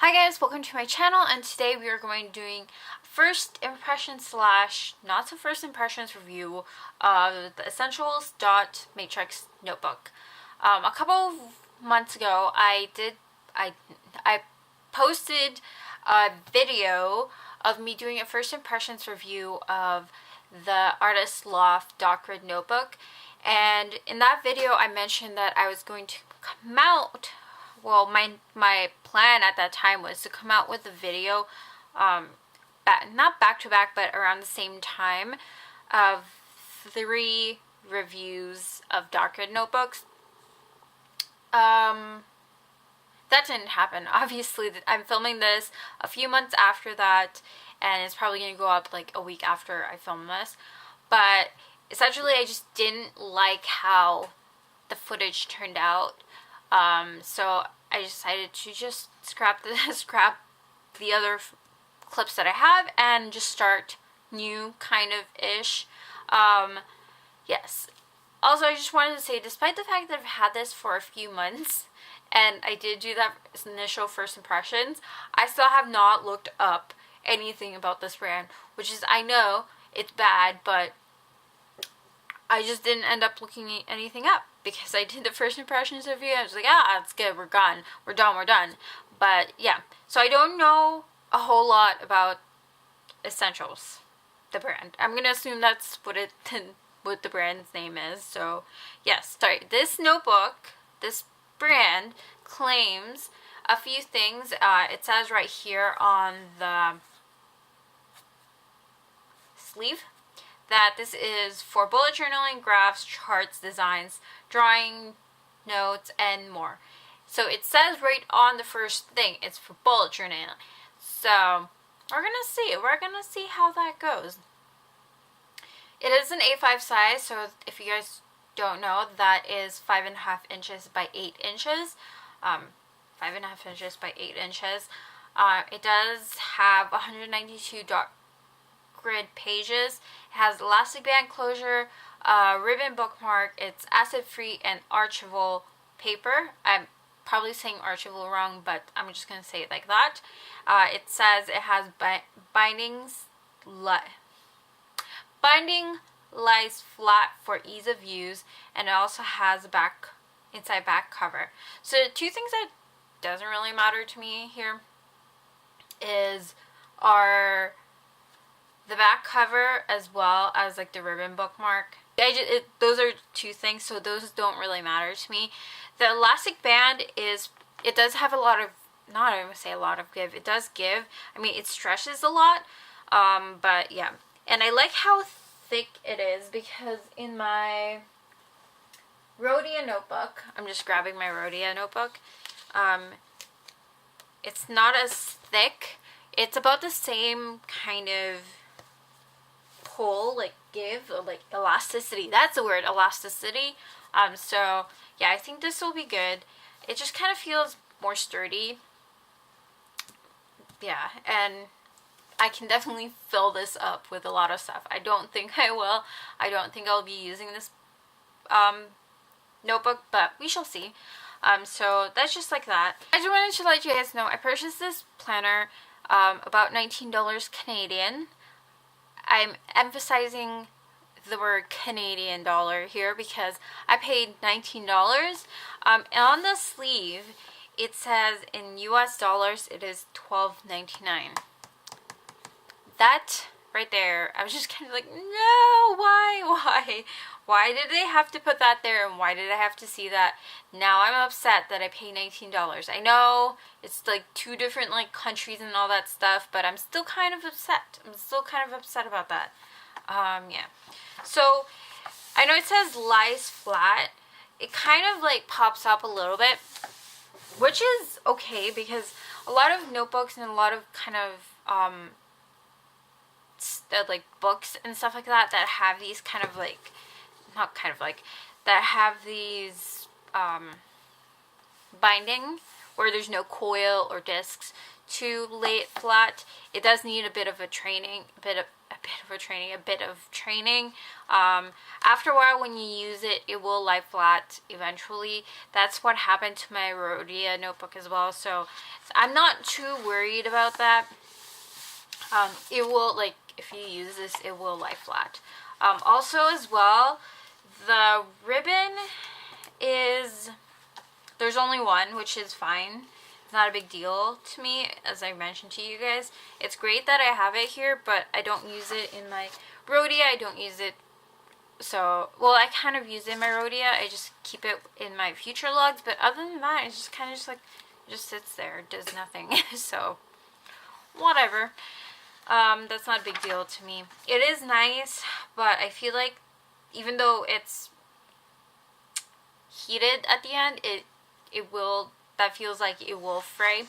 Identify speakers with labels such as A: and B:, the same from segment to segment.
A: Hi guys, welcome to my channel, and today we are going to be doing first impression slash not so first impressions review of the Essentials Matrix notebook. A couple of months ago I posted a video of me doing a first impressions review of the Artist Loft Dot Grid notebook, and in that video I mentioned that I was going to come out. Well, my plan at that time was to come out with a video, not back to back, but around the same time, of 3 reviews of Dot Grid notebooks. That didn't happen. Obviously, I'm filming this a few months after that, and it's probably going to go up like a week after I film this. But essentially, I just didn't like how the footage turned out. So I decided to just scrap the other clips that I have and just start new kind of ish. Yes. Also, I just wanted to say, despite the fact that I've had this for a few months and I did do that initial first impressions, I still have not looked up anything about this brand, which is, I know it's bad, but I just didn't end up looking anything up because I did the first impressions review. I was like, it's good, we're done. But yeah, so I don't know a whole lot about Essentials, the brand. I'm gonna assume that's what the brand's name is. So yes, sorry. This notebook, this brand claims a few things. It says right here on the sleeve that this is for bullet journaling, graphs, charts, designs, drawing, notes, and more. So it says right on the first thing, it's for bullet journaling. So we're gonna see how that goes. It is an A5 size, so if you guys don't know, that is 5.5 inches by 8 inches. 5.5 inches by 8 inches. It does have 192 Dot Grid pages. It has elastic band closure, ribbon bookmark. It's acid-free and archival paper. I'm probably saying archival wrong, but I'm just going to say it like that. It says it has binding lies flat for ease of use, and it also has a inside back cover. So the two things that doesn't really matter to me here are the back cover as well as like the ribbon bookmark. Those are two things, so those don't really matter to me. The elastic band it does have a lot of, not I'm gonna say a lot of give, it does give. I mean, it stretches a lot, but yeah. And I like how thick it is because in my Rhodia notebook, I'm just grabbing my Rhodia notebook, it's not as thick. It's about the same kind of pull, like give, or like elasticity. That's the word, elasticity. So yeah, I think this will be good. It just kind of feels more sturdy. Yeah, and I can definitely fill this up with a lot of stuff. I don't think I will. I don't think I'll be using this notebook, but we shall see. So that's just like that. I just wanted to let you guys know I purchased this planner about $19 Canadian. I'm emphasizing the word Canadian dollar here because I paid $19. And on the sleeve it says in US dollars it is $12.99. That right there, I was just kind of like, no, why did they have to put that there, and why did I have to see that? Now I'm upset that I paid $19. I know it's like 2 different like countries and all that stuff, but I'm still kind of upset. About that. Yeah. So I know it says lies flat. It kind of like pops up a little bit, which is okay because a lot of notebooks and a lot of kind of like books and stuff like that have these kind of like, that have these binding where there's no coil or discs to lay it flat. It does need a bit of a bit of training. After a while, when you use it, it will lie flat eventually. That's what happened to my Rhodia notebook as well, so I'm not too worried about that. It will, like, if you use this, it will lie flat. Also as well, the ribbon is, there's only one, which is fine. It's not a big deal to me, as I mentioned to you guys. It's great that I have it here, but I don't use it in my Rhodia. I don't use it, so, well, I kind of use it in my Rhodia. I just keep it in my future logs, but other than that, it's just kind of just like, it just sits there, it does nothing. So, whatever. That's not a big deal to me. It is nice, but I feel like even though it's heated at the end, that feels like it will fray.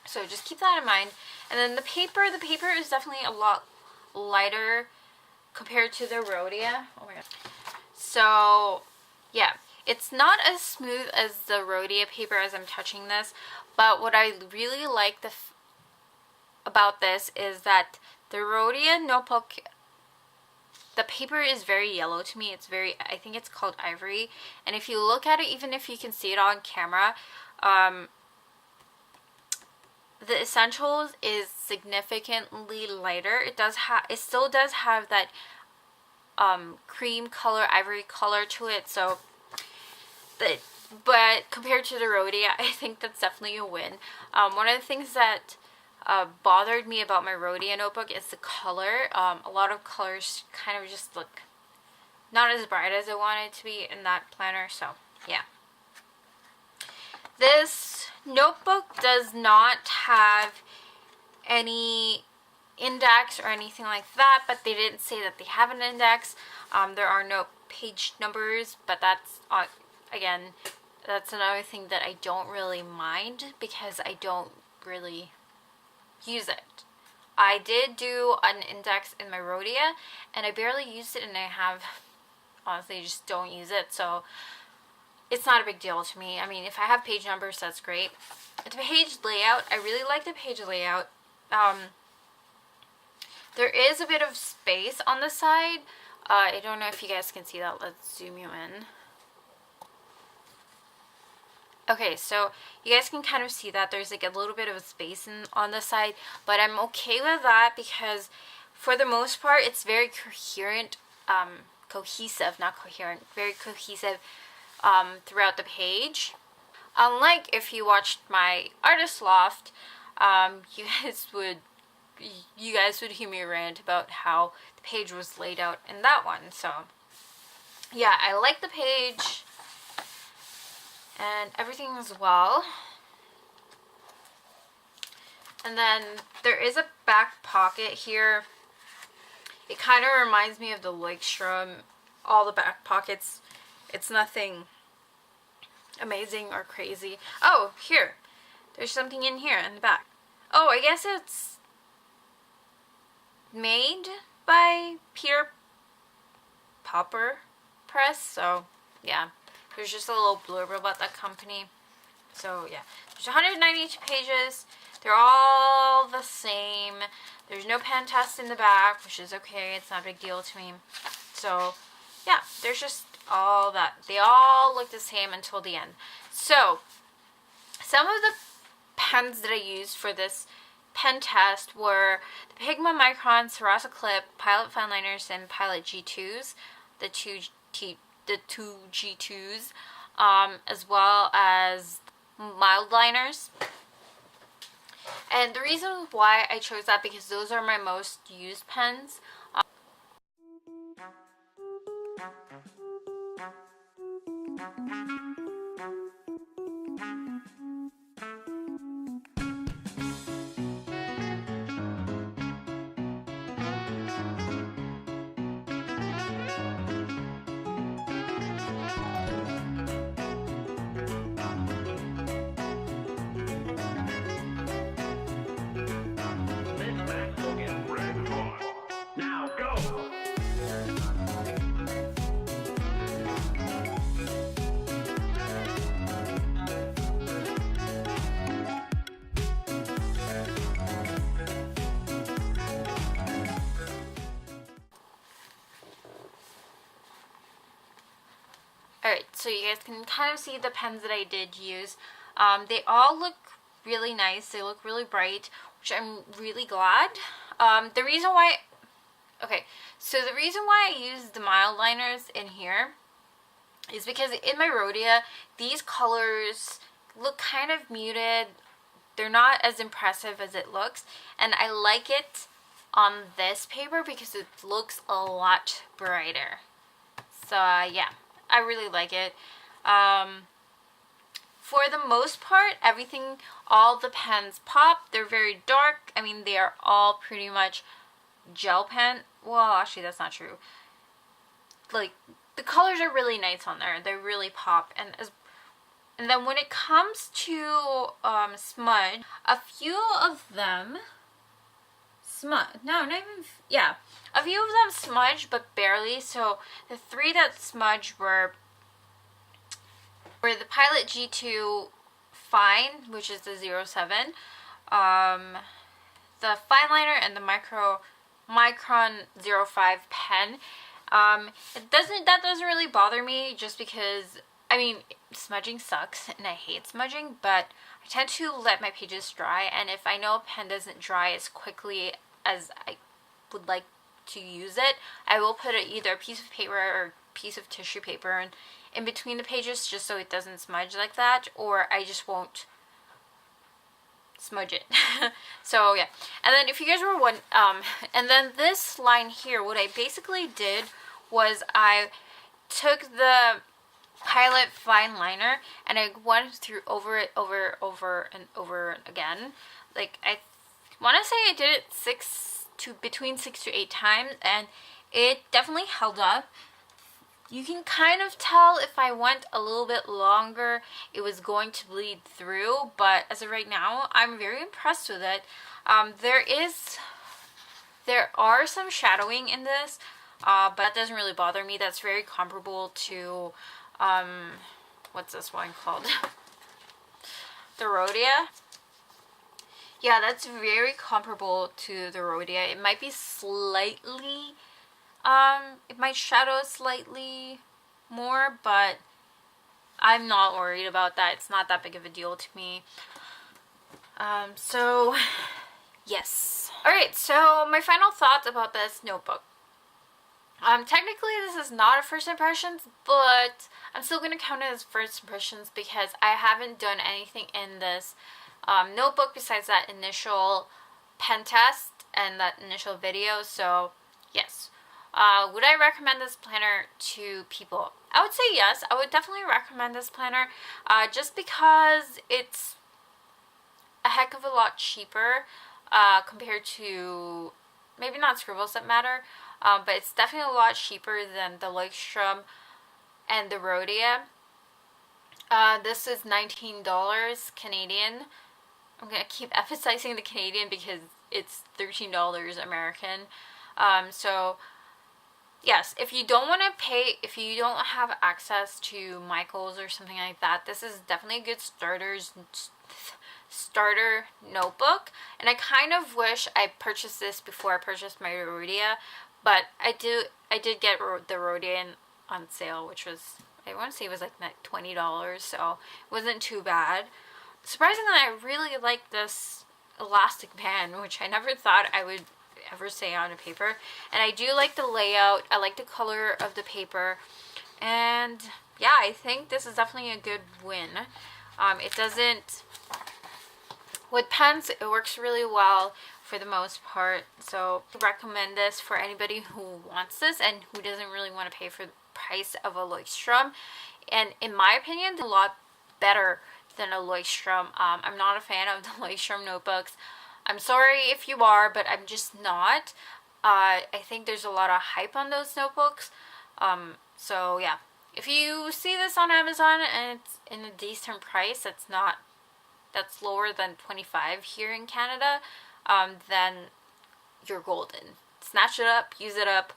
A: So just keep that in mind. And then the paper is definitely a lot lighter compared to the Rhodia. Oh my god. So yeah, it's not as smooth as the Rhodia paper as I'm touching this, but what I really like about this is that the Rhodia notebook, the paper is very yellow to me. It's very, I think it's called ivory, and if you look at it, even if you can see it on camera, the Essentials is significantly lighter. It still does have that cream color, ivory color to it, so but compared to the Rhodia, I think that's definitely a win. One of the things that bothered me about my Rhodia notebook is the color. A lot of colors kind of just look not as bright as I want it to be in that planner, so yeah. This notebook does not have any index or anything like that, but they didn't say that they have an index. There are no page numbers, but that's, again, that's another thing that I don't really mind because I don't really use it. I did do an index in my Rhodia, and I barely used it, and I have, honestly, just don't use it, so it's not a big deal to me. I mean, if I have page numbers, that's great. The page layout, I really like the page layout. There is a bit of space on the side. I don't know if you guys can see that. Let's zoom you in. Okay, so you guys can kind of see that there's like a little bit of a space on the side, but I'm okay with that because for the most part it's very coherent, cohesive, not coherent, very cohesive throughout the page. Unlike if you watched my artist loft, you guys would hear me rant about how the page was laid out in that one. So yeah, I like the page and everything as well. And then there is a back pocket here. It kind of reminds me of the Lykstrom, all the back pockets. It's nothing amazing or crazy. Oh, here. There's something in here in the back. Oh, I guess it's made by Peter Popper Press. So, yeah. There's just a little blurb about that company. So, yeah. There's 192 pages. They're all the same. There's no pen test in the back, which is okay. It's not a big deal to me. So, yeah. There's just all that. They all look the same until the end. So, some of the pens that I used for this pen test were the Pigma Micron, Sarasa Clip, Pilot Fineliners, and Pilot G2s. The two G2s, as well as mild liners. And the reason why I chose that, because those are my most used pens.
B: Now
A: Alright, so you guys can kind of see the pens that I did use. They all look really nice. They look really bright, which I'm really glad. The reason why I used the mild liners in here is because in my Rhodia, these colors look kind of muted. They're not as impressive as it looks, and I like it on this paper because it looks a lot brighter. So yeah, I really like it. For the most part, all the pens pop. They're very dark. I mean, they are all pretty much gel pen. Well, actually, that's not true. Like, the colors are really nice on there. They really pop. And then when it comes to smudge, a few of them smudge. No, not even. Yeah, a few of them smudge, but barely. So the 3 that smudged were the Pilot G2 Fine, which is the 07, the fine liner, and the Micron 05 pen. That doesn't really bother me, just because, I mean, smudging sucks and I hate smudging, but I tend to let my pages dry, and if I know a pen doesn't dry as quickly as I would like to use it, I will put either a piece of paper or piece of tissue paper in between the pages, just so it doesn't smudge like that, or I just won't smudge it. So yeah, and then if you guys were and then this line here, what I basically did was I took the Pilot fine liner and I went through over it over and over again. Like, I want to say I did it between 6 to 8 times, and it definitely held up. You can kind of tell if I went a little bit longer, it was going to bleed through, but as of right now, I'm very impressed with it. There are some shadowing in this, but that doesn't really bother me. That's very comparable to, what's this one called? The Rhodia. Yeah, that's very comparable to the Rhodia. It might be slightly, it might shadow slightly more, but I'm not worried about that. It's not that big of a deal to me. So, yes. Alright, so my final thoughts about this notebook. Technically this is not a first impressions, but I'm still going to count it as first impressions because I haven't done anything in this notebook besides that initial pen test and that initial video. So yes, would I recommend this planner to people? I would say yes. I would definitely recommend this planner, just because it's a heck of a lot cheaper compared to, maybe not Scribbles That Matter, but it's definitely a lot cheaper than the Leuchtturm and the Rhodia. This is $19 Canadian. I'm going to keep emphasizing the Canadian because it's $13 American. So yes, if you don't want to pay, if you don't have access to Michael's or something like that, this is definitely a good starter notebook. And I kind of wish I purchased this before I purchased my Rhodia, but I did get the Rhodia on sale, which was, I want to say it was like $20, so it wasn't too bad. Surprisingly, I really like this elastic band, which I never thought I would ever say on a paper. And I do like the layout. I like the color of the paper. And yeah, I think this is definitely a good win. It doesn't, with pens, it works really well for the most part. So I recommend this for anybody who wants this and who doesn't really want to pay for the price of a Leuchtturm. And in my opinion, it's a lot better than a Leuchtturm. I'm not a fan of the Leuchtturm notebooks. I'm sorry if you are, but I'm just not. I think there's a lot of hype on those notebooks. So yeah, if you see this on Amazon and it's in a decent price, that's lower than $25 here in Canada, then you're golden. Snatch it up, use it up.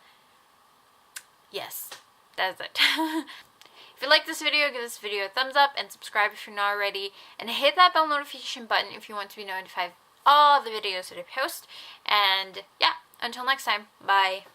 A: Yes, that's it. If you like this video, give this video a thumbs up and subscribe if you're not already, and hit that bell notification button if you want to be notified of all the videos that I post. And yeah, until next time, bye.